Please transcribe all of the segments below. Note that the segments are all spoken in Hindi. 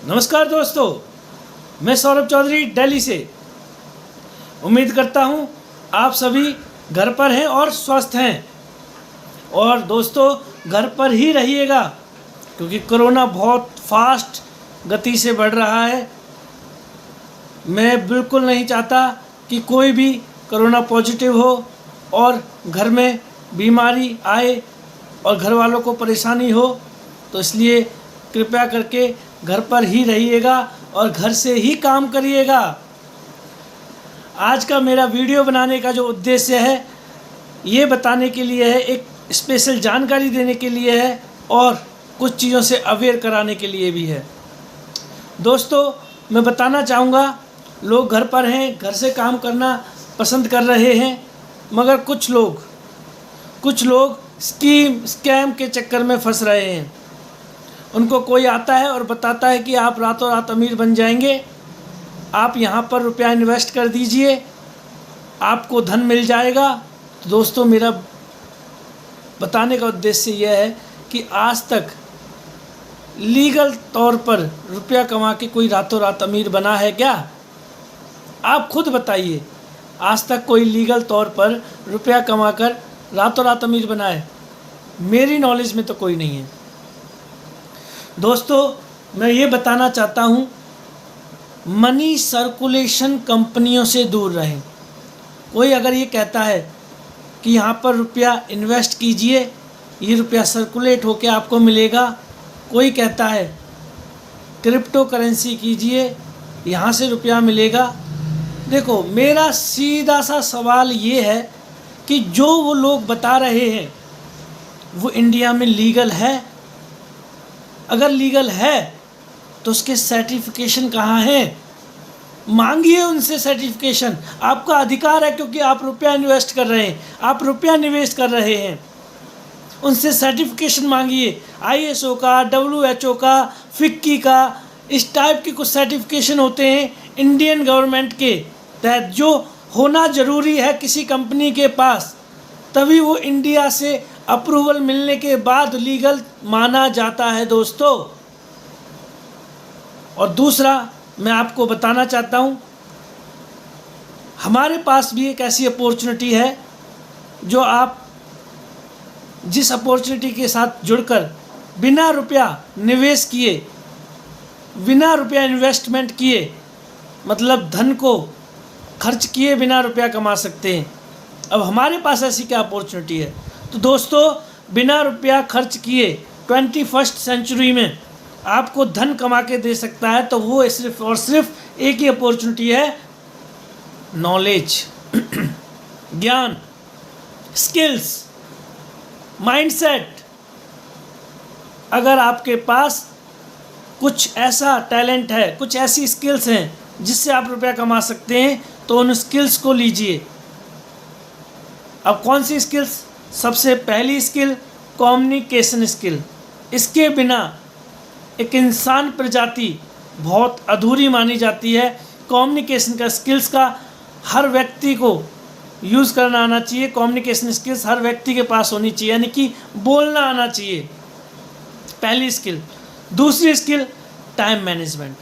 नमस्कार दोस्तों, मैं सौरभ चौधरी दिल्ली से। उम्मीद करता हूँ आप सभी घर पर हैं और स्वस्थ हैं। और दोस्तों, घर पर ही रहिएगा क्योंकि कोरोना बहुत फास्ट गति से बढ़ रहा है। मैं बिल्कुल नहीं चाहता कि कोई भी कोरोना पॉजिटिव हो और घर में बीमारी आए और घर वालों को परेशानी हो। तो इसलिए कृपया करके घर पर ही रहिएगा और घर से ही काम करिएगा। आज का मेरा वीडियो बनाने का जो उद्देश्य है, ये बताने के लिए है, एक स्पेशल जानकारी देने के लिए है और कुछ चीज़ों से अवेयर कराने के लिए भी है। दोस्तों, मैं बताना चाहूँगा, लोग घर पर हैं, घर से काम करना पसंद कर रहे हैं, मगर कुछ लोग स्कैम के चक्कर में फंस रहे हैं। उनको कोई आता है और बताता है कि आप रातों रात अमीर बन जाएंगे, आप यहाँ पर रुपया इन्वेस्ट कर दीजिए, आपको धन मिल जाएगा। तो दोस्तों, मेरा बताने का उद्देश्य यह है कि आज तक लीगल तौर पर रुपया कमा के कोई रातों रात अमीर बना है क्या? आप खुद बताइए, आज तक कोई लीगल तौर पर रुपया कमाकर रातों रात अमीर बना है? मेरी नॉलेज में तो कोई नहीं है। दोस्तों, मैं ये बताना चाहता हूँ, मनी सर्कुलेशन कंपनियों से दूर रहें। कोई अगर ये कहता है कि यहाँ पर रुपया इन्वेस्ट कीजिए, ये रुपया सर्कुलेट होकर आपको मिलेगा, कोई कहता है क्रिप्टो करेंसी कीजिए, यहाँ से रुपया मिलेगा। देखो, मेरा सीधा सा सवाल ये है कि जो वो लोग बता रहे हैं वो इंडिया में लीगल है? अगर लीगल है तो उसके सर्टिफिकेशन कहाँ हैं? मांगिए उनसे सर्टिफिकेशन। आपका अधिकार है, क्योंकि आप रुपया इन्वेस्ट कर रहे हैं, आप रुपया निवेश कर रहे हैं। उनसे सर्टिफिकेशन मांगिए, ISO का, WHO का, FICCI का, इस टाइप के कुछ सर्टिफिकेशन होते हैं इंडियन गवर्नमेंट के तहत, जो होना ज़रूरी है किसी कंपनी के पास, तभी वो इंडिया से अप्रूवल मिलने के बाद लीगल माना जाता है दोस्तों। और दूसरा, मैं आपको बताना चाहता हूँ, हमारे पास भी एक ऐसी अपॉर्चुनिटी है जो आप जिस अपॉर्चुनिटी के साथ जुड़कर बिना रुपया निवेश किए, बिना रुपया इन्वेस्टमेंट किए, मतलब धन को खर्च किए बिना रुपया कमा सकते हैं। अब हमारे पास ऐसी क्या अपॉर्चुनिटी है? तो दोस्तों, बिना रुपया खर्च किए 21st सेंचुरी में आपको धन कमा के दे सकता है, तो वो सिर्फ और सिर्फ एक ही अपॉर्चुनिटी है, नॉलेज, ज्ञान, स्किल्स, माइंडसेट। अगर आपके पास कुछ ऐसा टैलेंट है, कुछ ऐसी स्किल्स हैं जिससे आप रुपया कमा सकते हैं, तो उन स्किल्स को लीजिए। अब कौन सी स्किल्स? सबसे पहली स्किल कम्युनिकेशन स्किल। इसके बिना एक इंसान प्रजाति बहुत अधूरी मानी जाती है। कम्युनिकेशन का स्किल्स का हर व्यक्ति को यूज़ करना आना चाहिए। कम्युनिकेशन स्किल्स हर व्यक्ति के पास होनी चाहिए, यानी कि बोलना आना चाहिए, पहली स्किल। दूसरी स्किल टाइम मैनेजमेंट।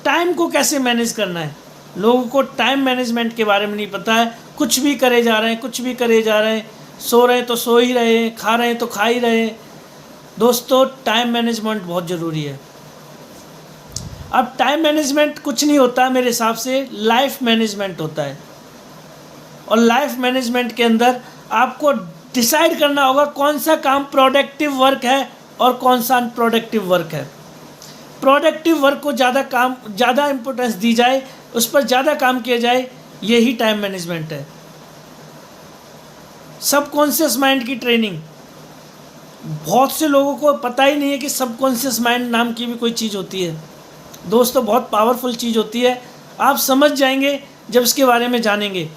टाइम को कैसे मैनेज करना है? लोगों को टाइम मैनेजमेंट के बारे में नहीं पता है, कुछ भी करे जा रहे हैं, कुछ भी करे जा रहे हैं, सो रहे हैं तो सो ही रहे हैं, खा रहे हैं तो खा ही रहे हैं। दोस्तों, टाइम मैनेजमेंट बहुत ज़रूरी है। अब टाइम मैनेजमेंट कुछ नहीं होता है, मेरे हिसाब से लाइफ मैनेजमेंट होता है। और लाइफ मैनेजमेंट के अंदर आपको डिसाइड करना होगा कौन सा काम प्रोडक्टिव वर्क है और कौन सा अनप्रोडक्टिव वर्क है। प्रोडक्टिव वर्क को ज़्यादा इम्पोर्टेंस दी जाए, उस पर ज़्यादा काम किया जाए, यही टाइम मैनेजमेंट है। सबकॉन्शियस माइंड की ट्रेनिंग, बहुत से लोगों को पता ही नहीं है कि सबकॉन्शियस माइंड नाम की भी कोई चीज़ होती है। दोस्तों, बहुत पावरफुल चीज़ होती है, आप समझ जाएंगे जब इसके बारे में जानेंगे।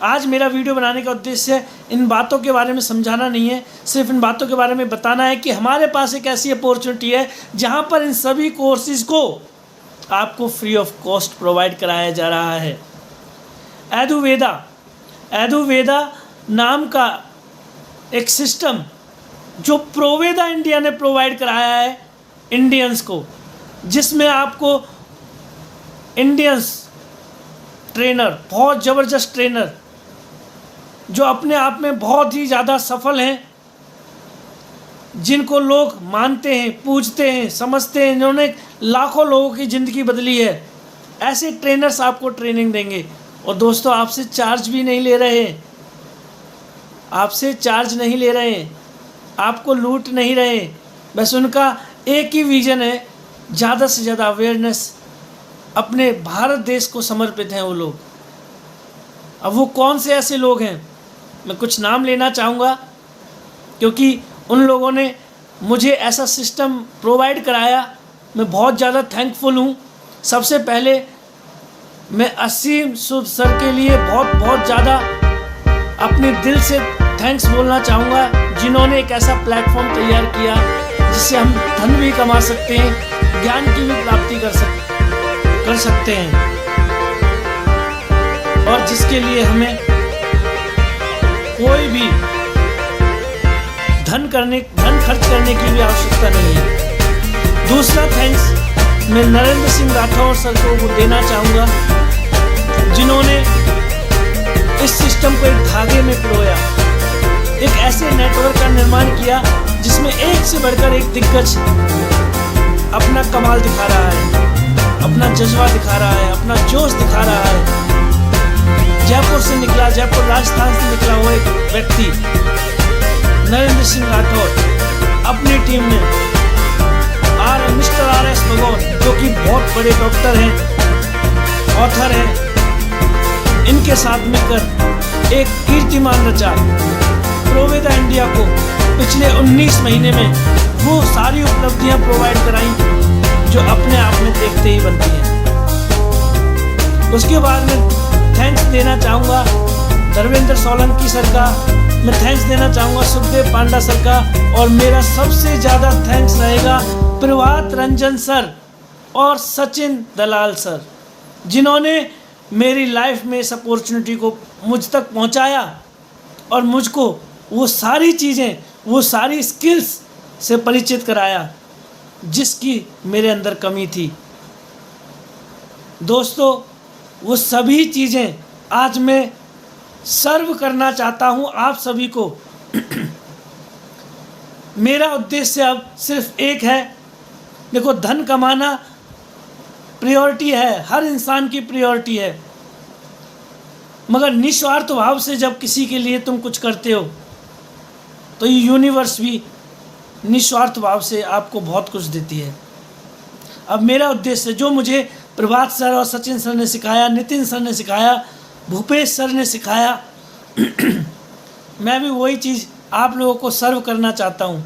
आज मेरा वीडियो बनाने का उद्देश्य इन बातों के बारे में समझाना नहीं है, सिर्फ इन बातों के बारे में बताना है कि हमारे पास एक ऐसी अपॉर्चुनिटी है जहाँ पर इन सभी कोर्सेज़ को आपको फ्री ऑफ कॉस्ट प्रोवाइड कराया जा रहा है। एडुवेदा नाम का एक सिस्टम जो प्रोवेदा इंडिया ने प्रोवाइड कराया है इंडियंस को, जिसमें आपको इंडियंस ट्रेनर, बहुत ज़बरदस्त ट्रेनर जो अपने आप में बहुत ही ज़्यादा सफल हैं, जिनको लोग मानते हैं, पूजते हैं, समझते हैं, जिन्होंने लाखों लोगों की ज़िंदगी बदली है, ऐसे ट्रेनर्स आपको ट्रेनिंग देंगे। और दोस्तों, आपसे चार्ज भी नहीं ले रहे हैं, आपसे चार्ज नहीं ले रहे हैं, आपको लूट नहीं रहे हैं। बस उनका एक ही विज़न है, ज़्यादा से ज़्यादा अवेयरनेस, अपने भारत देश को समर्पित हैं वो लोग। अब वो कौन से ऐसे लोग हैं, मैं कुछ नाम लेना चाहूँगा, क्योंकि उन लोगों ने मुझे ऐसा सिस्टम प्रोवाइड कराया, मैं बहुत ज़्यादा थैंकफुल हूँ। सबसे पहले मैं असीम सूद सर के लिए बहुत बहुत ज़्यादा अपने दिल से थैंक्स बोलना चाहूँगा, जिन्होंने एक ऐसा प्लेटफॉर्म तैयार किया जिससे हम धन भी कमा सकते हैं, ज्ञान की भी प्राप्ति कर सकते हैं, और जिसके लिए हमें कोई भी धन खर्च करने की भी आवश्यकता नहीं है। दूसरा थैंक्स मैं नरेंद्र सिंह राठौर सर को देना चाहूँगा, जिन्होंने इस सिस्टम को एक धागे में पिरोया, एक ऐसे नेटवर्क का निर्माण किया जिसमें एक से बढ़कर एक दिग्गज अपना कमाल दिखा रहा है, अपना जज्बा दिखा रहा है, अपना जोश दिखा रहा है। जयपुर से निकला, जयपुर राजस्थान से निकला हुआ एक व्यक्ति नरेंद्र सिंह राठौर अपनी टीम में मिस्टर RS भगवान, जो कि बहुत बड़े डॉक्टर हैं, ऑथर हैं, इनके साथ मिलकर एक कीर्तिमान रचा। प्रोवेदा इंडिया को पिछले 19 महीने में वो सारी उपलब्धियां प्रोवाइड कराई जो अपने आप में देखते ही बनती हैं। उसके बाद में थैंक्स देना चाहूँगा धर्मेंद्र सोलंकी सर का, मैं थैंक्स देना चाहूँगा सुखदेव पांडा सर का, और मेरा सबसे ज़्यादा थैंक्स रहेगा प्रभात रंजन सर और सचिन दलाल सर, जिन्होंने मेरी लाइफ में इस अपॉर्चुनिटी को मुझ तक पहुँचाया और मुझको वो सारी चीज़ें, वो सारी स्किल्स से परिचित कराया जिसकी मेरे अंदर कमी थी। दोस्तों, वो सभी चीज़ें आज मैं सर्व करना चाहता हूँ आप सभी को। मेरा उद्देश्य अब सिर्फ एक है। देखो, धन कमाना प्रायोरिटी है, हर इंसान की प्रायोरिटी है, मगर निस्वार्थ भाव से जब किसी के लिए तुम कुछ करते हो तो ये यूनिवर्स भी निस्वार्थ भाव से आपको बहुत कुछ देती है। अब मेरा उद्देश्य, जो मुझे प्रभात सर और सचिन सर ने सिखाया, नितिन सर ने सिखाया, भूपेश सर ने सिखाया, मैं भी वही चीज़ आप लोगों को सर्व करना चाहता हूँ।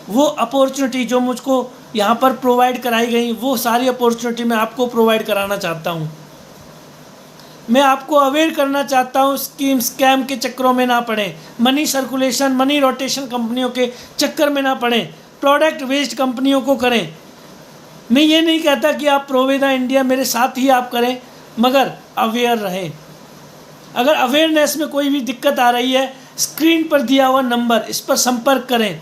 वो अपॉर्चुनिटी जो मुझको यहाँ पर प्रोवाइड कराई गई, वो सारी अपॉर्चुनिटी मैं आपको प्रोवाइड कराना चाहता हूँ। मैं आपको अवेयर करना चाहता हूँ, स्कैम के चक्करों में ना पड़ें, मनी सर्कुलेशन, मनी रोटेशन कंपनियों के चक्कर में ना पड़ें, प्रोडक्ट बेस्ड कंपनियों को करें। मैं ये नहीं कहता कि आप प्रोवेदा इंडिया मेरे साथ ही आप करें, मगर अवेयर रहें। अगर अवेयरनेस में कोई भी दिक्कत आ रही है, स्क्रीन पर दिया हुआ नंबर, इस पर संपर्क करें।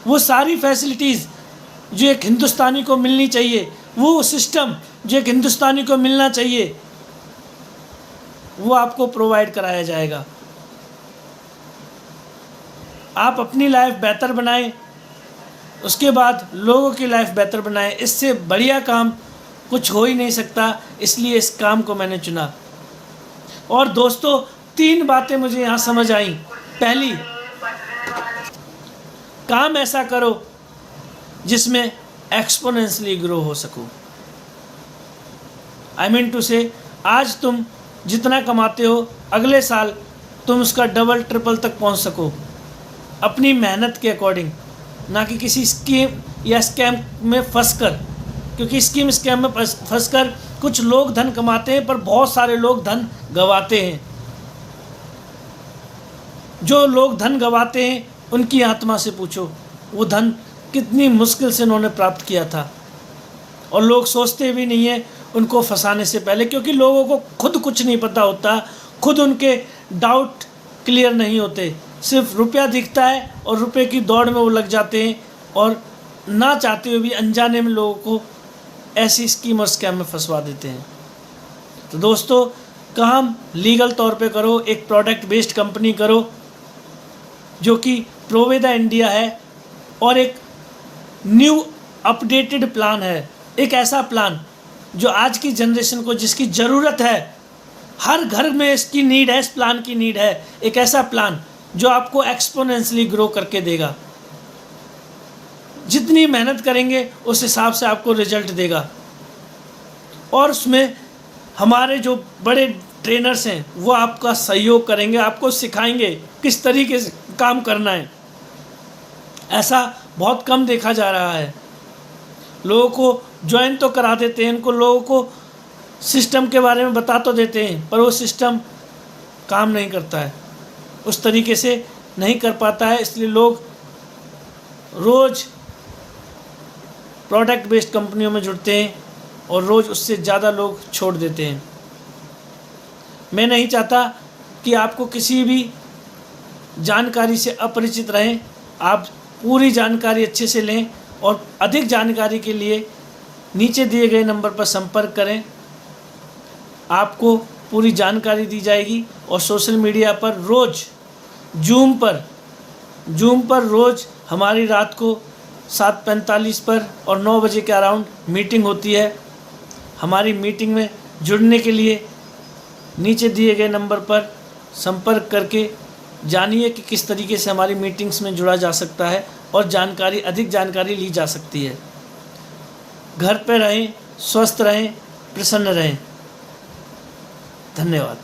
वो सारी फैसिलिटीज़ जो एक हिंदुस्तानी को मिलनी चाहिए, वो सिस्टम जो एक हिंदुस्तानी को मिलना चाहिए, वो आपको प्रोवाइड कराया जाएगा। आप अपनी लाइफ बेहतर बनाएं, उसके बाद लोगों की लाइफ बेहतर बनाएं। इससे बढ़िया काम कुछ हो ही नहीं सकता, इसलिए इस काम को मैंने चुना। और दोस्तों, 3 बातें मुझे यहाँ समझ आई। पहली, काम ऐसा करो जिसमें एक्सपोनेंशियली ग्रो हो सको। आई मीन टू से, आज तुम जितना कमाते हो, अगले साल तुम उसका डबल ट्रिपल तक पहुंच सको, अपनी मेहनत के अकॉर्डिंग, ना कि किसी स्कीम या स्कैम में फंसकर। क्योंकि स्कैम में फंसकर कुछ लोग धन कमाते हैं, पर बहुत सारे लोग धन गंवाते हैं। जो लोग धन गंवाते हैं उनकी आत्मा से पूछो, वो धन कितनी मुश्किल से उन्होंने प्राप्त किया था। और लोग सोचते भी नहीं हैं उनको फंसाने से पहले, क्योंकि लोगों को खुद कुछ नहीं पता होता, खुद उनके डाउट क्लियर नहीं होते। सिर्फ रुपया दिखता है और रुपये की दौड़ में वो लग जाते हैं और ना चाहते हुए भी अनजाने में लोगों को ऐसी स्कीम और स्कैम में फंसवा देते हैं। तो दोस्तों, काम लीगल तौर पे करो, एक प्रोडक्ट बेस्ड कंपनी करो जो कि प्रोवेदा इंडिया है, और एक न्यू अपडेटेड प्लान है, एक ऐसा प्लान जो आज की जनरेशन को जिसकी ज़रूरत है, हर घर में इसकी नीड है, इस प्लान की नीड है। एक ऐसा प्लान जो आपको एक्सपोनेंशियली ग्रो करके देगा, जितनी मेहनत करेंगे उस हिसाब से आपको रिजल्ट देगा। और उसमें हमारे जो बड़े ट्रेनर्स हैं वो आपका सहयोग करेंगे, आपको सिखाएंगे किस तरीके से काम करना है। ऐसा बहुत कम देखा जा रहा है। लोगों को ज्वाइन तो करा देते हैं, इनको लोगों को सिस्टम के बारे में बता तो देते हैं, पर वो सिस्टम काम नहीं करता है, उस तरीके से नहीं कर पाता है। इसलिए लोग रोज़ प्रोडक्ट बेस्ड कंपनियों में जुड़ते हैं और रोज़ उससे ज़्यादा लोग छोड़ देते हैं। मैं नहीं चाहता कि आपको किसी भी जानकारी से अपरिचित रहें। आप पूरी जानकारी अच्छे से लें और अधिक जानकारी के लिए नीचे दिए गए नंबर पर संपर्क करें। आपको पूरी जानकारी दी जाएगी। और सोशल मीडिया पर रोज़ जूम पर रोज़ हमारी रात को 7:45 पर और 9 बजे के अराउंड मीटिंग होती है। हमारी मीटिंग में जुड़ने के लिए नीचे दिए गए नंबर पर संपर्क करके जानिए कि किस तरीके से हमारी मीटिंग्स में जुड़ा जा सकता है और अधिक जानकारी ली जा सकती है। घर पे रहें, स्वस्थ रहें, प्रसन्न रहें। धन्यवाद।